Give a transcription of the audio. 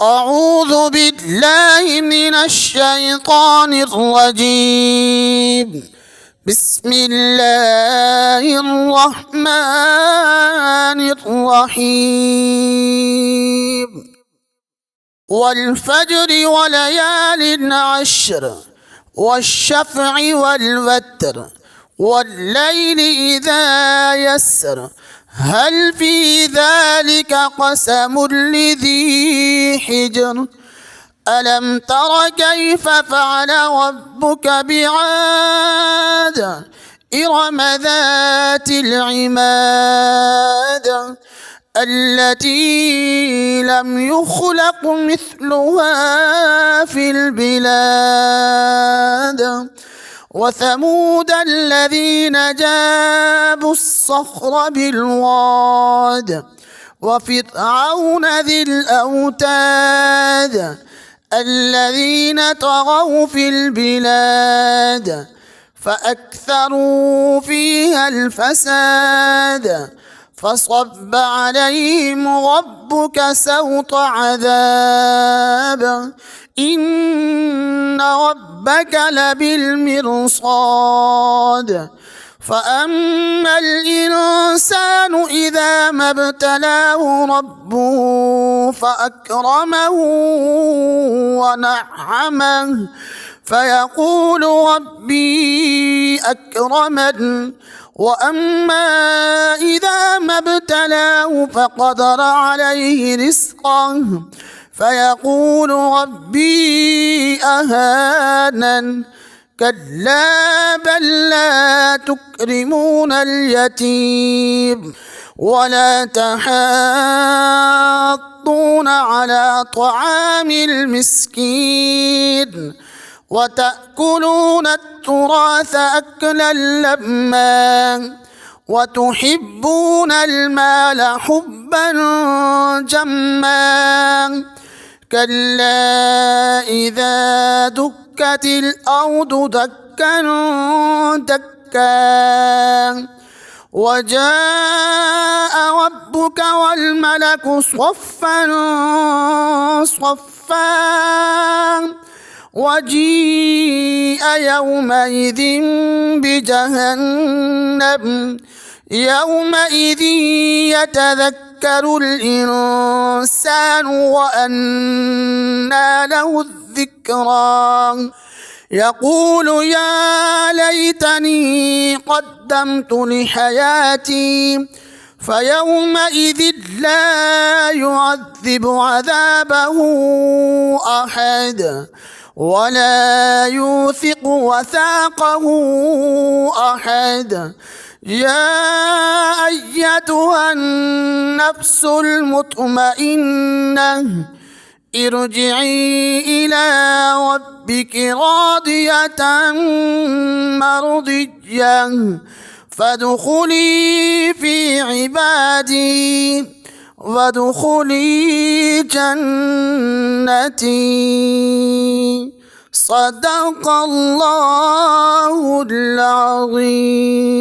أعوذ بالله من الشيطان الرجيم. بسم الله الرحمن الرحيم. والفجر وليال عشر والشفع والوتر والليل إذا يسر هل في ذلك قسم لذي حجر ألم تر كيف فعل ربك بعاد إرم ذات العماد التي لم يخلق مثلها في البلاد وثمود الذين جابوا الصخر بالواد وفرعون ذي الأوتاد الذين طغوا في البلاد فأكثروا فيها الفساد فصب عليهم ربك سوط عذاب إن ربك لبالمرصاد فأما الإنسان إذا ما ابتلاه ربه فأكرمه ونعمه فيقول ربي أكرمن وأما إذا ما ابتلاه فقدر عليه رزقه فيقول ربي أهانن كلا بل لا تكرمون اليتيم ولا تحاضون على طعام المسكين وتأكلون التراث أكلا لما وتحبون المال حبا جما كلا إذا دكت الأرض دكا دكا وجاء ربك والملك صفا صفا وجيء يومئذ بجهنم يومئذ يتذكر الإنسان وأنى له الذكرى يقول يا ليتني قدمت لحياتي فيومئذ لا يعذب عذابه أحد ولا يوثق وثاقه أحد يا أيتها النفس المطمئنة ارجعي إلى ربك راضية مرضية فادخلي في عبادي وادخلي جنتي صدق الله العظيم.